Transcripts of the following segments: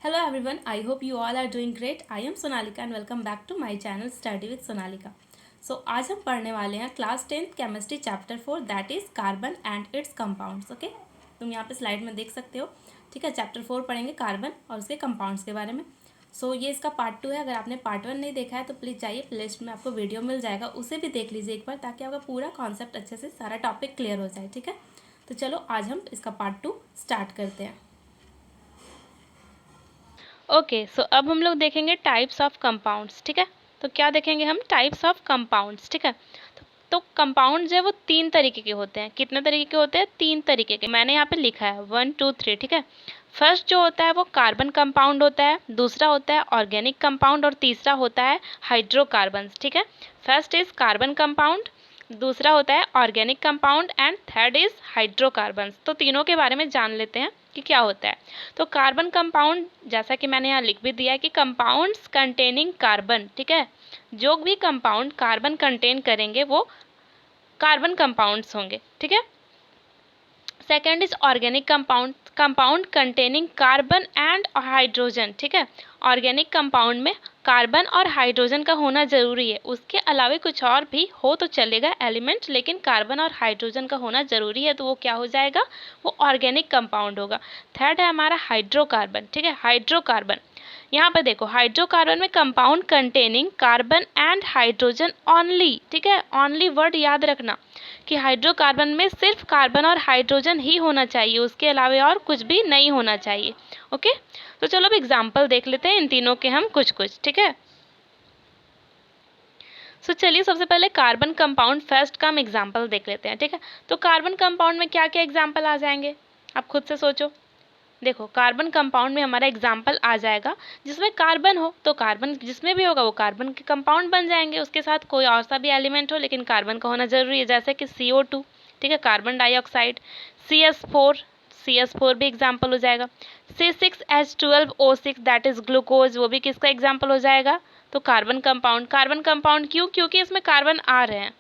Hello everyone, I hope you all are doing great. I am Sonalika and welcome back to my channel Study with Sonalika. आज हम पढ़ने वाले हैं class 10th chemistry chapter 4 that is carbon and it's compounds. Okay, तुम यहाँ पे slide में देख सकते हो. ठीक है, चैप्टर 4 पढ़ेंगे कार्बन और उसके कंपाउंड्स के बारे में. ये इसका पार्ट 2 है. अगर आपने पार्ट 1 नहीं देखा है तो प्लीज़ जाइए, प्लेलिस्ट में आपको वीडियो मिल जाएगा, उसे भी देख लीजिए एक बार ताकि आपका पूरा कॉन्सेप्ट अच्छे से सारा टॉपिक क्लियर हो जाए. ठीक है, तो चलो आज हम इसका पार्ट 2 स्टार्ट करते हैं. ओके, सो अब हम लोग देखेंगे टाइप्स ऑफ कंपाउंड्स. ठीक है, तो क्या देखेंगे हम? Types of compounds. ठीक है, तो कंपाउंड जो है वो 3 तरीके के होते हैं. कितने तरीके के होते हैं? 3 तरीके के. मैंने यहाँ पे लिखा है 1 2 3. ठीक है, फर्स्ट जो होता है वो कार्बन कंपाउंड होता है, दूसरा होता है ऑर्गेनिक कंपाउंड और तीसरा होता है हाइड्रोकार्बन्स. ठीक है, फर्स्ट इज कार्बन कंपाउंड, दूसरा होता है organic compound and third is hydrocarbons. तो तीनों के बारे में जान लेते हैं कि क्या होता है. तो कार्बन कंपाउंड, जैसा कि मैंने यहाँ लिख भी दिया है कि कंपाउंड्स कंटेनिंग कार्बन. ठीक है, जो भी कंपाउंड कार्बन कंटेन करेंगे वो कार्बन कंपाउंड्स होंगे. ठीक है, second is organic compound, compound containing carbon and hydrogen. ठीक है, ऑर्गेनिक कंपाउंड में कार्बन और हाइड्रोजन का होना ज़रूरी है. उसके अलावा कुछ और भी हो तो चलेगा एलिमेंट, लेकिन कार्बन और हाइड्रोजन का होना ज़रूरी है, तो वो क्या हो जाएगा? वो ऑर्गेनिक कंपाउंड होगा. थर्ड है हमारा हाइड्रोकार्बन. ठीक है, हाइड्रोकार्बन, यहाँ पर देखो हाइड्रोकार्बन में compound containing carbon and hydrogen only. ठीक है, ओनली वर्ड याद रखना कि हाइड्रोकार्बन में सिर्फ कार्बन और हाइड्रोजन ही होना चाहिए, उसके अलावा और कुछ भी नहीं होना चाहिए. ओके, तो चलो अब एग्जाम्पल देख लेते हैं इन तीनों के हम कुछ. ठीक है, चलिए सबसे पहले कार्बन कंपाउंड फर्स्ट का हम एग्जाम्पल देख लेते हैं. ठीक है, तो कार्बन कंपाउंड में क्या क्या एग्जाम्पल आ जाएंगे, आप खुद से सोचो. देखो कार्बन कंपाउंड में हमारा एग्जाम्पल आ जाएगा जिसमें कार्बन हो, तो कार्बन जिसमें भी होगा वो कार्बन के कंपाउंड बन जाएंगे. उसके साथ कोई और सा भी एलिमेंट हो लेकिन कार्बन का होना जरूरी है, जैसे कि CO2. ठीक है, कार्बन डाइऑक्साइड. CS4 भी एग्जाम्पल हो जाएगा. C6H12O6 दैट इज ग्लूकोज, वो भी किसका एग्जाम्पल हो जाएगा? तो कार्बन कंपाउंड. कार्बन कंपाउंड क्यों? क्योंकि इसमें कार्बन आ रहे हैं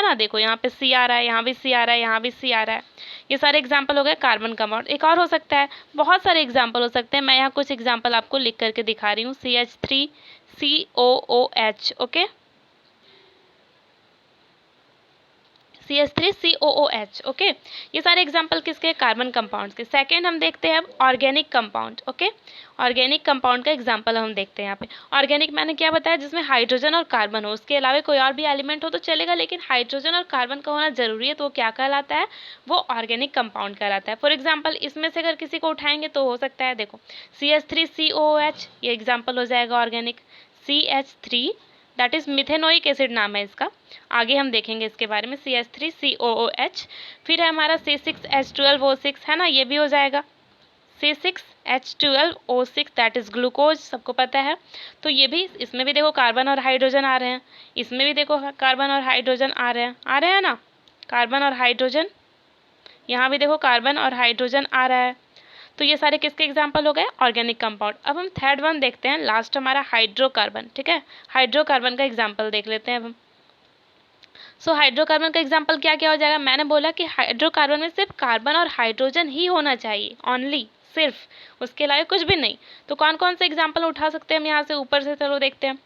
ना. देखो यहाँ पे C आ रहा है, यहाँ भी C आ रहा है, यहाँ भी C आ रहा है. ये सारे एग्जाम्पल हो गए कार्बन कंपाउंड. एक और हो सकता है, बहुत सारे एग्जाम्पल हो सकते हैं. मैं यहाँ कुछ एग्जाम्पल आपको लिख करके दिखा रही हूँ. CH3COOH. Okay, CH3COOH. ओके, ये सारे एग्जाम्पल किसके? कार्बन कंपाउंड्स के. सेकेंड हम देखते हैं अब organic compound. Okay, organic compound का एग्जाम्पल हम देखते हैं यहाँ पे. ऑर्गेनिक मैंने क्या बताया? जिसमें हाइड्रोजन और कार्बन हो, उसके अलावा कोई और भी एलिमेंट हो तो चलेगा, लेकिन हाइड्रोजन और कार्बन का होना जरूरी है, तो वो क्या कहलाता है? वो ऑर्गेनिक कंपाउंड कहलाता है. फॉर एग्जाम्पल इसमें से अगर किसी को उठाएंगे तो हो सकता है, देखो CH3COOH, ये एग्जाम्पल हो जाएगा organic. CH3 that is methanoic acid नाम है इसका, आगे हम देखेंगे इसके बारे में. CH3COOH. फिर है हमारा C6H12O6, है ना, ये भी हो जाएगा. C6H12O6 दैट इज ग्लूकोज, सबको पता है. तो ये भी, इसमें भी देखो कार्बन और हाइड्रोजन आ रहे हैं, इसमें भी देखो कार्बन और हाइड्रोजन आ रहे हैं ना, कार्बन और हाइड्रोजन. यहाँ भी देखो कार्बन और हाइड्रोजन आ रहा है. तो ये सारे किसके एग्जाम्पल हो गए? Organic compound. अब हम थर्ड वन देखते हैं, लास्ट हमारा हाइड्रोकार्बन. ठीक है, हाइड्रोकार्बन का एग्जाम्पल देख लेते हैं अब हम. हाइड्रोकार्बन का एग्जाम्पल क्या क्या हो जाएगा? मैंने बोला कि हाइड्रोकार्बन में सिर्फ कार्बन और हाइड्रोजन ही होना चाहिए, ओनली, सिर्फ, उसके अलावा कुछ भी नहीं. तो कौन कौन से एग्जाम्पल उठा सकते हैं हम यहाँ से ऊपर से? चलो देखते हैं.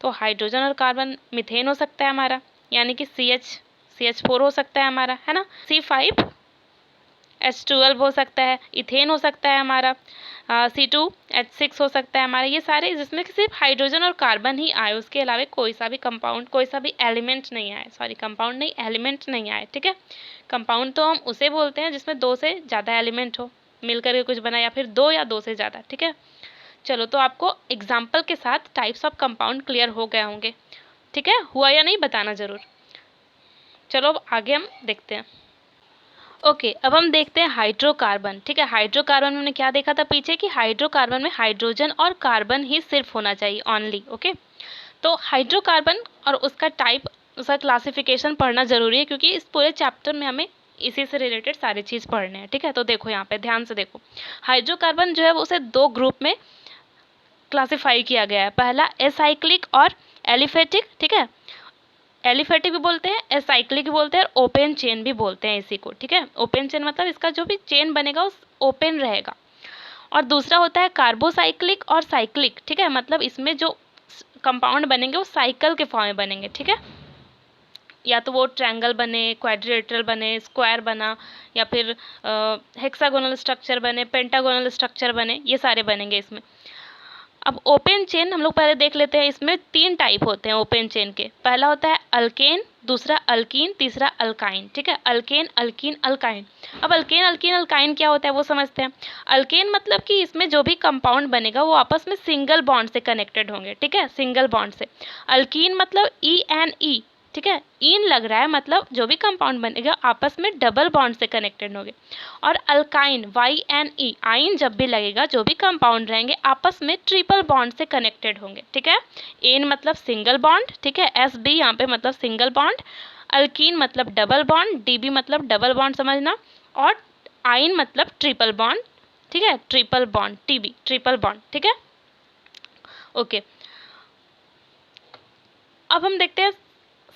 तो हाइड्रोजन और कार्बन, मिथेन हो सकता है हमारा, यानी कि CH4 हो सकता है हमारा, है ना. C5H12 हो सकता है, इथेन हो सकता है हमारा. C2H6 हो सकता है हमारा. ये सारे जिसमें कि सिर्फ हाइड्रोजन और कार्बन ही आए, उसके अलावा कोई सा भी कंपाउंड, कोई सा भी एलिमेंट नहीं आए. सॉरी, कंपाउंड नहीं, एलिमेंट नहीं आए. ठीक है, कंपाउंड तो हम उसे बोलते हैं जिसमें 2 से ज़्यादा एलिमेंट हो, मिलकर के कुछ बना, या फिर 2 या 2 से ज़्यादा. ठीक है, चलो तो आपको एग्जाम्पल के साथ टाइप्स ऑफ कंपाउंड क्लियर हो गए होंगे. ठीक है, हुआ या नहीं बताना ज़रूर. चलो अब आगे हम देखते हैं. ओके, अब हम देखते हैं हाइड्रोकार्बन. ठीक है, हाइड्रोकार्बन में हमने क्या देखा था पीछे कि हाइड्रोकार्बन में हाइड्रोजन और कार्बन ही सिर्फ होना चाहिए, ओनली. ओके, तो हाइड्रोकार्बन और उसका टाइप, उसका क्लासिफिकेशन पढ़ना जरूरी है, क्योंकि इस पूरे चैप्टर में हमें इसी से रिलेटेड सारी चीज़ पढ़ने हैं. ठीक है, तो देखो यहाँ पे ध्यान से देखो. हाइड्रोकार्बन जो है वो उसे 2 ग्रुप में क्लासीफाई किया गया है. पहला एसाइक्लिक और एलिफेटिक. ठीक है, एलिफेटिक भी बोलते हैं, एसाइक्लिक भी बोलते हैं, और ओपन चेन भी बोलते हैं इसी को. ठीक है, ओपन चेन मतलब इसका जो भी चेन बनेगा उस ओपन रहेगा. और दूसरा होता है कार्बोसाइक्लिक और साइक्लिक, ठीक है, मतलब इसमें जो कंपाउंड बनेंगे वो साइकिल के फॉर्म में बनेंगे, ठीक है, या तो वो ट्रायंगल बने, क्वाड्रिलेटरल बने, स्क्वायर बना, या फिर हेक्सागोनल स्ट्रक्चर बने, पेंटागोनल स्ट्रक्चर बने, ये सारे बनेंगे इसमें। अब ओपन चेन हम लोग पहले देख लेते हैं। इसमें 3 टाइप होते हैं ओपन चेन के। पहला होता है अल्केन, दूसरा अल्कीन, तीसरा अल्काइन, ठीक है, अल्केन, अल्कीन, अल्काइन। अब अल्केन, अल्कीन, अल्काइन क्या होता है वो समझते हैं। अल्केन मतलब कि इसमें जो भी कंपाउंड बनेगा वो आपस में सिंगल बॉन्ड से कनेक्टेड होंगे, ठीक है, सिंगल बॉन्ड से। अल्कीन मतलब ENE, ठीक है, इन लग रहा है, मतलब जो भी कंपाउंड बनेगा आपस में डबल बॉन्ड से कनेक्टेड होंगे। और अल्काइन YNE, आइन जब भी लगेगा जो भी कंपाउंड रहेंगे आपस में ट्रिपल बॉन्ड से कनेक्टेड होंगे, ठीक है। एन मतलब सिंगल बॉन्ड, ठीक है, SB यहाँ पे मतलब सिंगल बॉन्ड, अल्कीन मतलब डबल बॉन्ड, DB मतलब डबल बॉन्ड समझना, और आइन मतलब ट्रिपल बॉन्ड, ठीक है, triple bond, TB triple bond, ठीक है, ओके। अब हम देखते हैं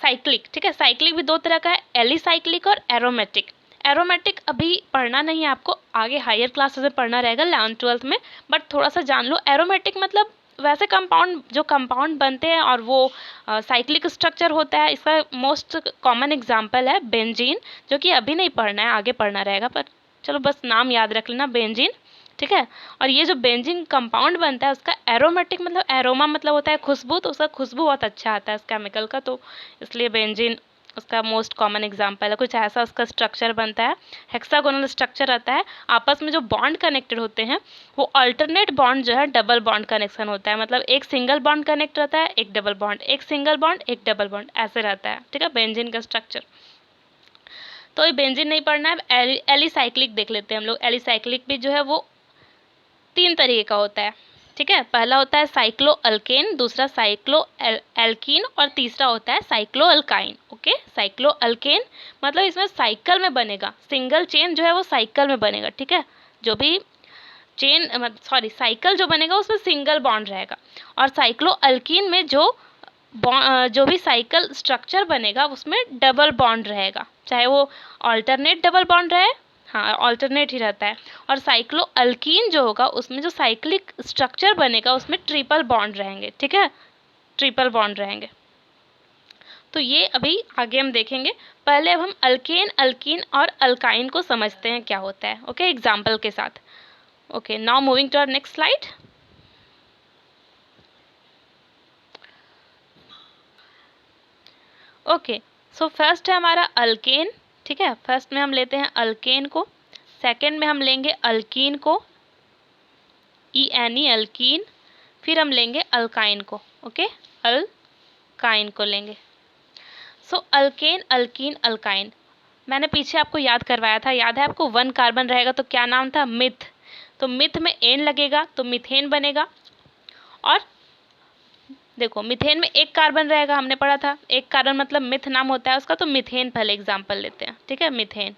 साइक्लिक, ठीक है, साइक्लिक भी 2 तरह का है, एलिसाइक्लिक और एरोमेटिक। एरोमेटिक अभी पढ़ना नहीं है आपको, आगे हायर क्लासेस में पढ़ना रहेगा 11th 12th में, बट थोड़ा सा जान लो। एरोमेटिक मतलब वैसे कंपाउंड जो कंपाउंड बनते हैं और वो साइक्लिक स्ट्रक्चर होता है। इसका मोस्ट कॉमन एग्जांपल है बेंजीन, जो कि अभी नहीं पढ़ना है, आगे पढ़ना रहेगा, पर चलो बस नाम याद रख लेना, बेंजीन, ठीक है। और ये जो बेंजीन कंपाउंड बनता है उसका एरोमेटिक मतलब, एरोमा मतलब होता है खुशबू, तो उसका खुशबू बहुत अच्छा आता है उस केमिकल का, तो इसलिए बेंजीन उसका मोस्ट कॉमन एग्जांपल है। कुछ ऐसा उसका स्ट्रक्चर बनता है, हेक्सागोनल स्ट्रक्चर रहता है, आपस में जो बॉन्ड कनेक्टेड होते हैं वो अल्टरनेट बॉन्ड जो है डबल बॉन्ड कनेक्शन होता है, मतलब एक सिंगल बॉन्ड कनेक्ट रहता है, एक डबल बॉन्ड, एक सिंगल बॉन्ड, एक डबल बॉन्ड, ऐसे रहता है, ठीक है, बेंजीन का स्ट्रक्चर। तो ये बेंजीन नहीं पढ़ना है, एलिसाइक्लिक देख लेते हैं हम लोग। एलिसाइक्लिक भी जो है वो 3 तरीके का होता है, ठीक है। पहला होता है साइक्लो अल्केन, दूसरा साइक्लो एल्कीन, और तीसरा होता है cyclo alkyne, okay. Cyclo alkane मतलब इसमें साइकिल में बनेगा, सिंगल चेन जो है वो साइकिल में बनेगा, ठीक है, जो भी चेन साइकिल जो बनेगा उसमें सिंगल बॉन्ड रहेगा। और साइक्लो अल्कीन में जो भी साइकिल स्ट्रक्चर बनेगा उसमें डबल बॉन्ड रहेगा, चाहे वो ऑल्टरनेट डबल बॉन्ड रहे, हाँ ऑल्टरनेट ही रहता है। और साइक्लो अल्कीन जो होगा उसमें जो साइक्लिक स्ट्रक्चर बनेगा उसमें ट्रिपल बॉन्ड रहेंगे, ठीक है, ट्रिपल बॉन्ड रहेंगे। तो ये अभी आगे हम देखेंगे। पहले अब हम अल्केन, अल्कीन और अल्काइन को समझते हैं क्या होता है, ओके, एग्जाम्पल के साथ। Okay, now moving to our next slide. Okay, so first है हमारा अल्केन, ठीक है, फर्स्ट में हम लेते हैं अल्केन को, सेकंड में हम लेंगे अल्कीन को, ENE अल्कीन, फिर हम लेंगे अल्काइन को, ओके, अल्काइन को लेंगे। सो अल्केन, अल्कीन, अल्काइन मैंने पीछे आपको याद करवाया था, याद है आपको? 1 कार्बन रहेगा तो क्या नाम था? मिथ। तो मिथ में एन लगेगा तो मीथेन बनेगा। और देखो मीथेन में 1 कार्बन रहेगा, हमने पढ़ा था, 1 कार्बन मतलब मिथ नाम होता है उसका, तो मीथेन पहले एग्जाम्पल लेते हैं, ठीक है, मीथेन।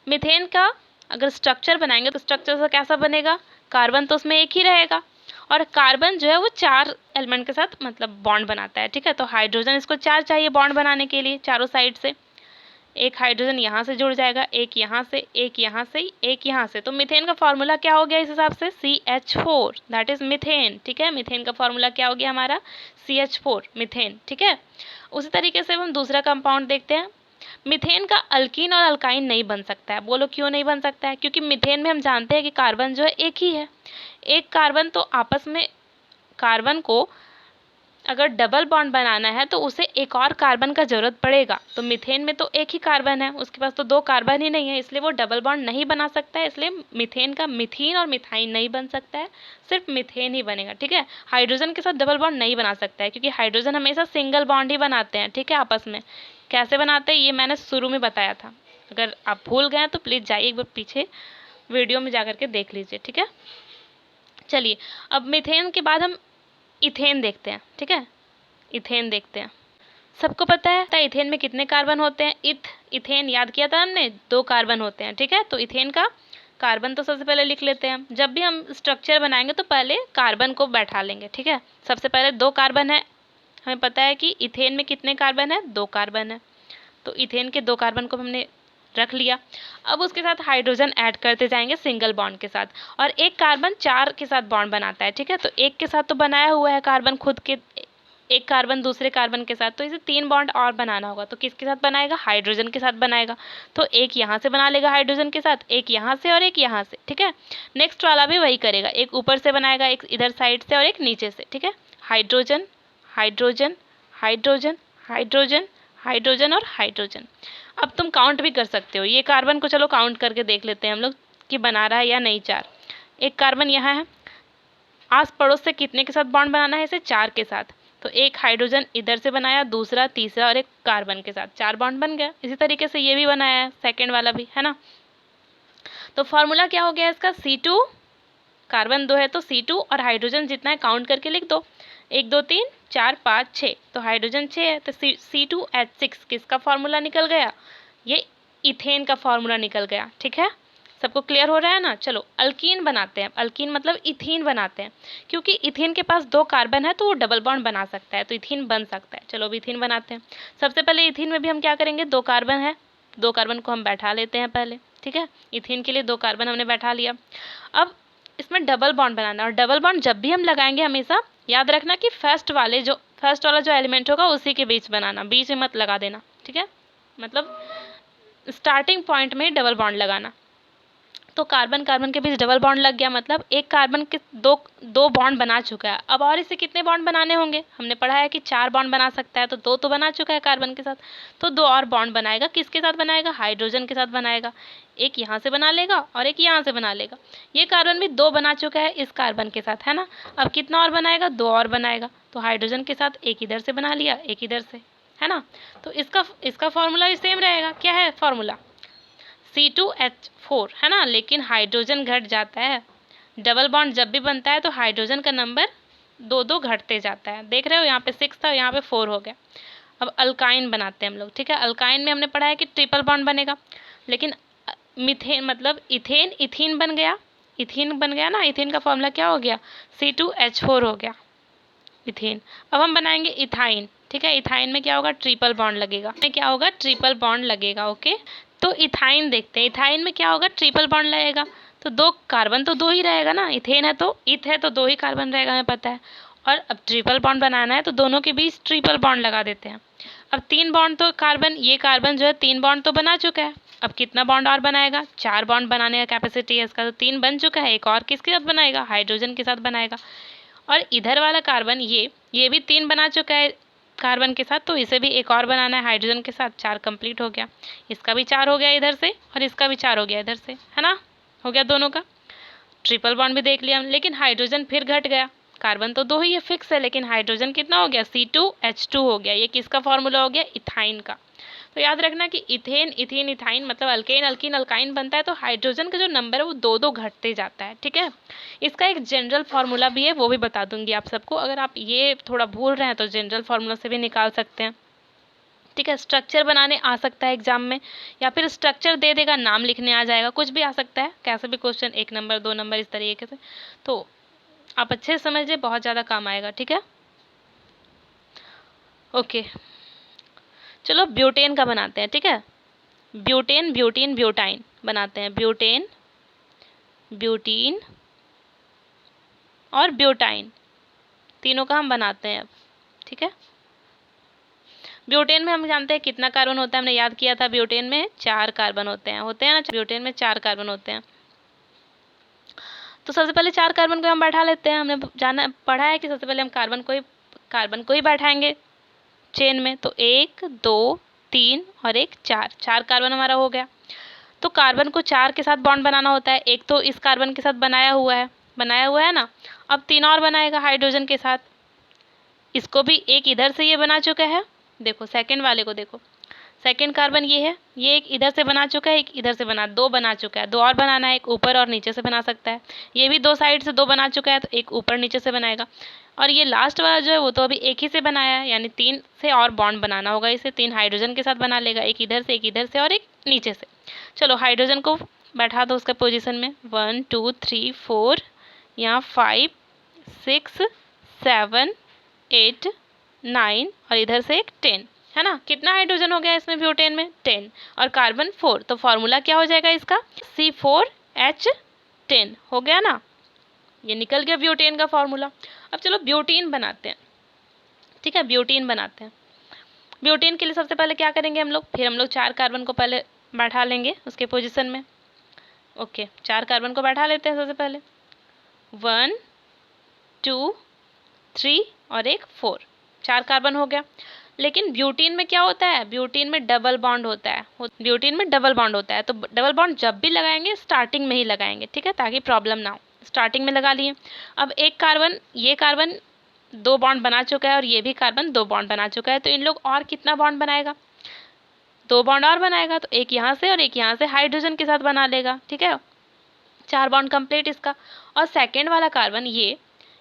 मीथेन का अगर स्ट्रक्चर बनाएंगे तो स्ट्रक्चर से कैसा बनेगा? कार्बन तो उसमें एक ही रहेगा, और कार्बन जो है वो 4 एलिमेंट के साथ मतलब बॉन्ड बनाता है, ठीक है। तो हाइड्रोजन इसको 4 चाहिए बॉन्ड बनाने के लिए चारों साइड से। एक हाइड्रोजन यहाँ से जुड़ जाएगा, एक यहाँ से, एक यहाँ से, एक यहाँ से। तो मीथेन का फॉर्मूला क्या हो गया इस हिसाब से? CH4, दैट इज मीथेन, ठीक है। मीथेन का फॉर्मूला क्या हो गया हमारा? CH4, मीथेन, ठीक है। उसी तरीके से हम दूसरा कंपाउंड देखते हैं। मीथेन का अल्कीन और अल्काइन नहीं बन सकता है। बोलो क्यों नहीं बन सकता है? क्योंकि मीथेन में हम जानते हैं कि कार्बन जो है एक ही है। एक कार्बन तो आपस में, कार्बन को अगर डबल बॉन्ड बनाना है तो उसे एक और कार्बन का जरूरत पड़ेगा। तो मीथेन में तो एक ही कार्बन है, उसके पास तो 2 कार्बन ही नहीं है, इसलिए वो डबल बॉन्ड नहीं बना सकता है। इसलिए मीथेन का मीथीन और मिथाइन नहीं बन सकता है, सिर्फ मीथेन ही बनेगा, ठीक है। हाइड्रोजन के साथ डबल बॉन्ड नहीं बना सकता है, क्योंकि हाइड्रोजन हमेशा सिंगल बॉन्ड ही बनाते हैं, ठीक है, आपस में। कैसे बनाते हैं ये मैंने शुरू में बताया था, अगर आप भूल गए तो प्लीज़ जाइए एक बार पीछे वीडियो में जा करके देख लीजिए, ठीक है। चलिए, अब मीथेन के बाद हम इथेन देखते हैं, ठीक है। इथेन देखते हैं। सबको पता है इथेन में कितने कार्बन होते हैं? इथेन याद किया था हमने, 2 कार्बन होते हैं, ठीक है। तो इथेन का कार्बन तो सबसे पहले लिख लेते हैं। जब भी हम स्ट्रक्चर बनाएंगे तो पहले कार्बन को बैठा लेंगे, ठीक है। सबसे पहले 2 कार्बन है, हमें पता है कि इथेन में कितने कार्बन है? 2 कार्बन है। तो इथेन के 2 कार्बन को हमने रख लिया। अब उसके साथ हाइड्रोजन ऐड करते जाएंगे सिंगल बॉन्ड के साथ, और एक कार्बन 4 के साथ बॉन्ड बनाता है, ठीक है। तो एक के साथ तो बनाया हुआ है कार्बन खुद के, एक कार्बन दूसरे कार्बन के साथ, तो इसे 3 बॉन्ड और बनाना होगा। तो किसके साथ बनाएगा? हाइड्रोजन के साथ बनाएगा। तो एक यहाँ से बना लेगा हाइड्रोजन के साथ, एक यहाँ से और एक यहाँ से, ठीक है। नेक्स्ट वाला भी वही करेगा, एक ऊपर से बनाएगा, एक इधर साइड से और एक नीचे से, ठीक है। Hydrogen, hydrogen, hydrogen, hydrogen, hydrogen और हाइड्रोजन। अब तुम काउंट भी कर सकते हो, ये कार्बन को चलो काउंट करके देख लेते हैं हम लोग कि बना रहा है या नहीं 4। एक कार्बन यहाँ है, आस पड़ोस से कितने के साथ बॉन्ड बनाना है इसे? 4 के साथ। तो एक हाइड्रोजन इधर से बनाया, दूसरा, तीसरा और एक कार्बन के साथ, 4 बॉन्ड बन गया। इसी तरीके से ये भी बनाया है, सेकेंड वाला भी, है ना। तो फॉर्मूला क्या हो गया इसका? C2, कार्बन 2 है तो C2 और हाइड्रोजन जितना है काउंट करके लिख दो, 1 2 3 4 5 6, तो हाइड्रोजन 6 है, तो C2H6 किसका फॉर्मूला निकल गया? ये इथेन का फॉर्मूला निकल गया, ठीक है। सबको क्लियर हो रहा है ना? चलो अल्कीन बनाते हैं। अल्कीन मतलब इथीन बनाते हैं, क्योंकि इथेन के पास 2 कार्बन है तो वो डबल बॉन्ड बना सकता है, तो इथीन बन सकता है। चलो अब इथीन बनाते हैं। सबसे पहले इथीन में भी हम क्या करेंगे? 2 कार्बन है, 2 कार्बन को हम बैठा लेते हैं पहले, ठीक है। इथीन के लिए 2 कार्बन हमने बैठा लिया। अब इसमें डबल बॉन्ड बनाना, और डबल बॉन्ड जब भी हम लगाएंगे हमेशा याद रखना कि फर्स्ट वाला जो एलिमेंट होगा उसी के बीच बनाना, बीच में मत लगा देना, ठीक है। मतलब स्टार्टिंग पॉइंट में डबल बॉन्ड लगाना। तो कार्बन कार्बन के बीच डबल बॉन्ड लग गया, मतलब एक कार्बन के दो बॉन्ड बना चुका है। अब और इसे कितने बॉन्ड बनाने होंगे? हमने पढ़ा है कि 4 बॉन्ड बना सकता है, तो 2 तो बना चुका है कार्बन के साथ, तो 2 और बॉन्ड बनाएगा। किसके साथ बनाएगा? हाइड्रोजन के साथ बनाएगा। एक यहाँ से बना लेगा और एक यहाँ से बना लेगा। ये कार्बन भी 2 बना चुका है इस कार्बन के साथ, है ना। अब कितना और बनाएगा? 2 और बनाएगा। तो हाइड्रोजन के साथ एक इधर से बना लिया, एक इधर से, है ना। तो इसका फॉर्मूला भी सेम रहेगा। क्या है फॉर्मूला? C2H4, है ना। लेकिन हाइड्रोजन घट जाता है, डबल बॉन्ड जब भी बनता है तो हाइड्रोजन का नंबर 2 घटते जाता है। देख रहे हो, यहाँ पे 6 था, यहाँ पे 4 हो गया। अब अल्काइन बनाते हैं हम लोग, ठीक है। अल्काइन में हमने पढ़ा है कि ट्रिपल बॉन्ड बनेगा, लेकिन मीथेन मतलब इथीन बन गया, इथीन बन गया ना। इथीन का फॉर्मूला क्या हो गया? C2H4 हो गया, इथीन। अब हम बनाएंगे इथाइन, ठीक है। इथाइन में क्या होगा? ट्रिपल बॉन्ड लगेगा। में क्या होगा? ट्रिपल बॉन्ड लगेगा, ओके। तो इथाइन देखते हैं, इथाइन में क्या होगा? ट्रिपल बॉन्ड लगेगा। तो 2 कार्बन तो 2 ही रहेगा ना, इथेन है तो इथ है तो 2 ही कार्बन रहेगा, हमें पता है। और अब ट्रिपल बॉन्ड बनाना है तो दोनों के बीच ट्रिपल बॉन्ड लगा देते हैं। अब 3 बॉन्ड तो ये कार्बन जो है 3 बॉन्ड तो बना चुका है। अब कितना बॉन्ड और बनाएगा? 4 बॉन्ड बनाने का कैपेसिटी है इसका, तो 3 बन चुका है। एक और किसके साथ बनाएगा? हाइड्रोजन के साथ बनाएगा। और इधर वाला कार्बन ये भी 3 बना चुका है कार्बन के साथ, तो इसे भी एक और बनाना है हाइड्रोजन के साथ। 4 कंप्लीट हो गया। इसका भी 4 हो गया इधर से, और इसका भी 4 हो गया इधर से, है ना। हो गया दोनों का। ट्रिपल बॉन्ड भी देख लिया हम, लेकिन हाइड्रोजन फिर घट गया। कार्बन तो 2 ही है, फिक्स है, लेकिन हाइड्रोजन कितना हो गया? C2H2 हो गया। ये किसका फॉर्मूला हो गया? इथाइन का। तो याद रखना कि इथेन, इथीन, इथाइन मतलब अल्केन, अल्कीन, अल्काइन बनता है तो हाइड्रोजन का जो नंबर है वो 2 घटते जाता है, ठीक है। इसका एक जनरल फार्मूला भी है, वो भी बता दूंगी आप सबको। अगर आप ये थोड़ा भूल रहे हैं तो जनरल फार्मूला से भी निकाल सकते हैं, ठीक है। स्ट्रक्चर बनाने आ सकता है एग्जाम में, या फिर स्ट्रक्चर दे देगा, नाम लिखने आ जाएगा, कुछ भी आ सकता है, कैसे भी क्वेश्चन, 1 नंबर 2 नंबर इस तरीके से। तो आप अच्छे से समझिए, बहुत ज़्यादा काम आएगा, ठीक है। ओके, चलो ब्यूटेन का बनाते हैं, ठीक है। ब्यूटेन, ब्यूटीन, ब्यूटाइन बनाते हैं। ब्यूटेन, ब्यूटीन और ब्यूटाइन, तीनों का हम बनाते हैं अब, ठीक है। ब्यूटेन में हम जानते हैं कितना कार्बन होता है, हमने याद किया था। ब्यूटेन में 4 कार्बन होते हैं ना। ब्यूटेन में 4 कार्बन होते हैं। तो सबसे पहले 4 कार्बन को हम बैठा लेते हैं। हमने पढ़ा है कि सबसे पहले हम कार्बन को ही बैठाएंगे चेन में। तो 1 2 3 और 1 4 कार्बन हमारा हो गया। तो कार्बन को 4 के साथ बॉन्ड बनाना होता है। एक तो इस कार्बन के साथ बनाया हुआ है ना। अब 3 और बनाएगा हाइड्रोजन के साथ। इसको भी एक इधर से ये बना चुका है, देखो सेकंड वाले को देखो, सेकंड कार्बन ये है, ये एक इधर से बना चुका है, एक इधर से 2 बना चुका है। 2 और बनाना है, एक ऊपर और नीचे से बना सकता है। ये भी 2 साइड से 2 बना चुका है, तो एक ऊपर नीचे से बनाएगा। और ये लास्ट वाला जो है वो तो अभी एक ही से बनाया है, यानी 3 से और बॉन्ड बनाना होगा इसे। 3 हाइड्रोजन के साथ बना लेगा, एक इधर से, एक इधर से और एक नीचे से। चलो हाइड्रोजन को बैठा दो उसका पोजीशन में। 1 2 3 4, यहाँ 5 6 7 8 9 और इधर से एक 10, है ना। कितना हाइड्रोजन हो गया इसमें ब्यूटेन में? 10 और कार्बन 4, तो फॉर्मूला क्या हो जाएगा इसका? C4H10 हो गया ना, ये निकल गया ब्यूटेन का फॉर्मूला। अब चलो ब्यूटीन बनाते हैं, ठीक है, ब्यूटीन बनाते हैं। ब्यूटेन के लिए सबसे पहले क्या करेंगे हम लोग? फिर हम लोग 4 कार्बन को पहले बैठा लेंगे उसके पोजीशन में। ओके, 4 कार्बन को बैठा लेते हैं सबसे पहले। 1 2 3 और एक 4, 4 कार्बन हो गया। लेकिन ब्यूटीन में क्या होता है? ब्यूटीन में डबल बॉन्ड होता है, ब्यूटीन में डबल बॉन्ड होता है। तो डबल बॉन्ड जब भी लगाएंगे स्टार्टिंग में ही लगाएंगे, ठीक है, ताकि प्रॉब्लम ना हो। स्टार्टिंग में लगा लिए। अब एक कार्बन, ये कार्बन 2 बॉन्ड बना चुका है और ये भी कार्बन 2 बॉन्ड बना चुका है, तो इन लोग और कितना बॉन्ड बनाएगा? 2 बॉन्ड और बनाएगा, तो एक यहाँ से और एक यहाँ से हाइड्रोजन के साथ बना लेगा, ठीक है, 4 बॉन्ड कंप्लीट इसका। और सेकेंड वाला कार्बन ये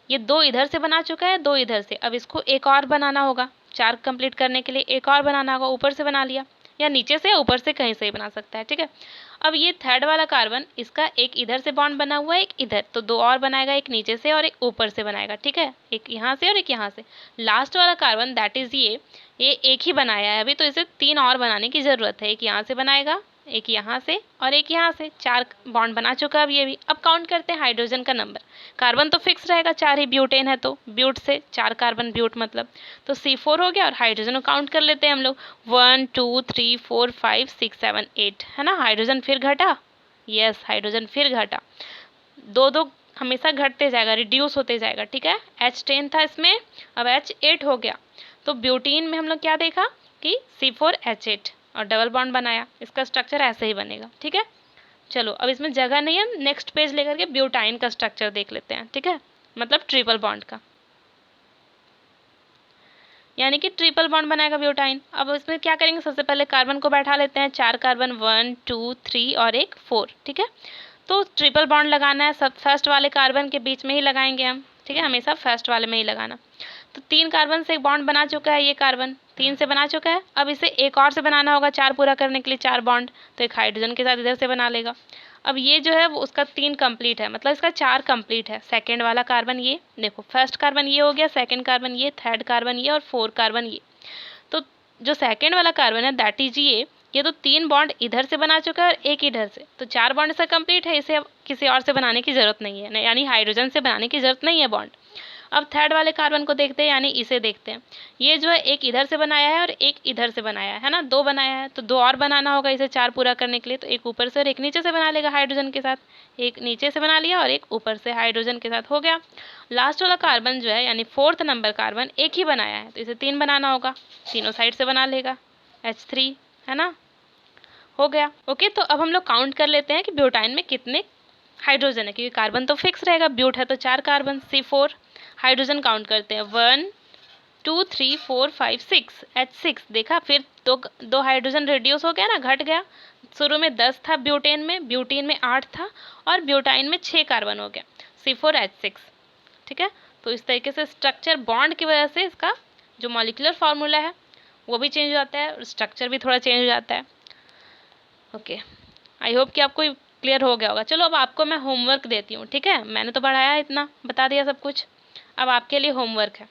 2 इधर से बना चुका है, 2 इधर से। अब इसको एक और बनाना होगा, 4 कंप्लीट करने के लिए एक और बनाना होगा। ऊपर से बना लिया, या नीचे से या ऊपर से, कहीं से ही बना सकता है, ठीक है। अब ये थर्ड वाला कार्बन, इसका एक इधर से बॉन्ड बना हुआ है, एक इधर, तो 2 और बनाएगा, एक नीचे से और एक ऊपर से बनाएगा, ठीक है, एक यहाँ से और एक यहाँ से। लास्ट वाला कार्बन दैट इज़ ये एक ही बनाया है अभी, तो इसे 3 और बनाने की ज़रूरत है। एक यहाँ से बनाएगा, एक यहाँ से और एक यहाँ से, 4 बॉन्ड बना चुका है अब ये भी। अब काउंट करते हैं हाइड्रोजन का नंबर। कार्बन तो फिक्स रहेगा, 4 ही ब्यूटेन है, तो ब्यूट से 4 कार्बन ब्यूट मतलब, तो C4 हो गया। और हाइड्रोजन को काउंट कर लेते हैं हम लोग, 1 2 3 4 5 6 7 8, है ना। हाइड्रोजन फिर घटा, यस, हाइड्रोजन फिर घटा, 2 हमेशा घटते जाएगा, रिड्यूस होते जाएगा, ठीक है। H10 था इसमें, अब H8 हो गया। तो ब्यूटीन में हम लोग क्या देखा कि C4H8 और डबल बॉन्ड बनाया, इसका स्ट्रक्चर ऐसे ही बनेगा, ठीक है। चलो, अब इसमें जगह नहीं है, नेक्स्ट पेज लेकर के ब्यूटाइन का स्ट्रक्चर देख लेते हैं, ठीक है, मतलब ट्रिपल बॉन्ड का, यानी कि ट्रिपल बॉन्ड बनाएगा ब्यूटाइन। अब इसमें क्या करेंगे? सबसे पहले कार्बन को बैठा लेते हैं, 4 कार्बन, 1 2 3 और एक 4, ठीक है। तो ट्रिपल बॉन्ड लगाना है, सब फर्स्ट वाले कार्बन के बीच में ही लगाएंगे हम, ठीक है, हमेशा फर्स्ट वाले में ही लगाना। तो 3 कार्बन से एक बॉन्ड बना चुका है, ये कार्बन 3 से बना चुका है। अब इसे एक और से बनाना होगा 4 पूरा करने के लिए, 4 बॉन्ड, तो एक हाइड्रोजन के साथ इधर से बना लेगा। अब ये जो है वो उसका 3 कंप्लीट है, मतलब इसका 4 कंप्लीट है। सेकेंड वाला कार्बन ये देखो, फर्स्ट कार्बन ये हो गया, सेकेंड कार्बन ये, थर्ड कार्बन ये और 4 कार्बन ये। तो जो सेकेंड वाला कार्बन है दैट इज ये तो 3 बॉन्ड इधर से बना चुका है और एक इधर से, तो 4 बॉन्ड इसका कंप्लीट है। इसे अब किसी और से बनाने की ज़रूरत नहीं है, यानी हाइड्रोजन से बनाने की ज़रूरत नहीं है बॉन्ड। अब थर्ड वाले कार्बन को देखते हैं, यानी इसे देखते हैं। ये जो है एक इधर से बनाया है और एक इधर से बनाया है ना, 2 बनाया है, तो 2 और बनाना होगा इसे 4 पूरा करने के लिए। तो एक ऊपर से और एक नीचे से बना लेगा हाइड्रोजन के साथ, एक नीचे से बना लिया और एक ऊपर से हाइड्रोजन के साथ, हो गया। लास्ट वाला कार्बन जो है यानी 4th नंबर कार्बन एक ही बनाया है, तो इसे 3 बनाना होगा, तीनों साइड से बना लेगा, H3, है ना, हो गया। ओके, तो अब हम लोग काउंट कर लेते हैं कि ब्यूटाइन में कितने हाइड्रोजन है, क्योंकि कार्बन तो फिक्स रहेगा, ब्यूट है तो 4 कार्बन, C4। हाइड्रोजन काउंट करते हैं, 1 2 3 4 5 6, H6 देखा, फिर 2 हाइड्रोजन रिड्यूस हो गया ना, घट गया। शुरू में 10 था ब्यूटेन में 8 था और ब्यूटाइन में 6 कार्बन हो गया, C4H6, ठीक है। तो इस तरीके से स्ट्रक्चर बॉन्ड की वजह से इसका जो मॉलिक्यूलर फार्मूला है वो भी चेंज हो जाता है और स्ट्रक्चर भी थोड़ा चेंज हो जाता है। ओके, आई होप कि आपको क्लियर हो गया होगा। चलो, अब आपको मैं होमवर्क देती हूँ, ठीक है। मैंने तो पढ़ाया इतना, बता दिया सब कुछ, अब आपके लिए होमवर्क है,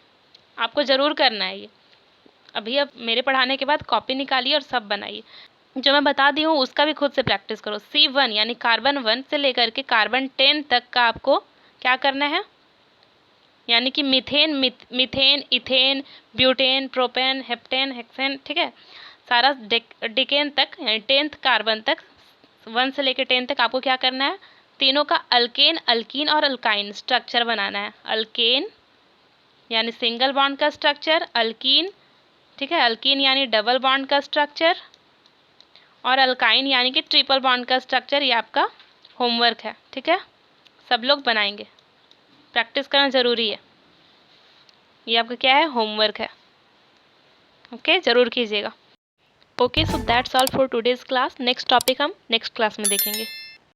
आपको ज़रूर करना है ये। अभी अब मेरे पढ़ाने के बाद कॉपी निकालिए और सब बनाइए। जो मैं बता दी हूँ उसका भी खुद से प्रैक्टिस करो। C1 यानी कार्बन 1 से लेकर के कार्बन 10 तक का आपको क्या करना है, यानी कि methane, ethane, butane, propane, heptane, hexane, ठीक है, सारा डिकेन तक यानी 10th कार्बन तक, 1 से लेकर 10 तक आपको क्या करना है, तीनों का अल्केन, अल्कीन और अल्काइन स्ट्रक्चर बनाना है। अल्केन यानी सिंगल बॉन्ड का स्ट्रक्चर, अल्कीन, ठीक है, अल्कीन यानी डबल बॉन्ड का स्ट्रक्चर, और अल्काइन यानी कि ट्रिपल बॉन्ड का स्ट्रक्चर। ये आपका होमवर्क है, ठीक है, सब लोग बनाएंगे, प्रैक्टिस करना ज़रूरी है। ये आपका क्या है, होमवर्क है, ओके, ज़रूर कीजिएगा। Okay, so that's all for today's class. Next topic हम नेक्स्ट क्लास में देखेंगे।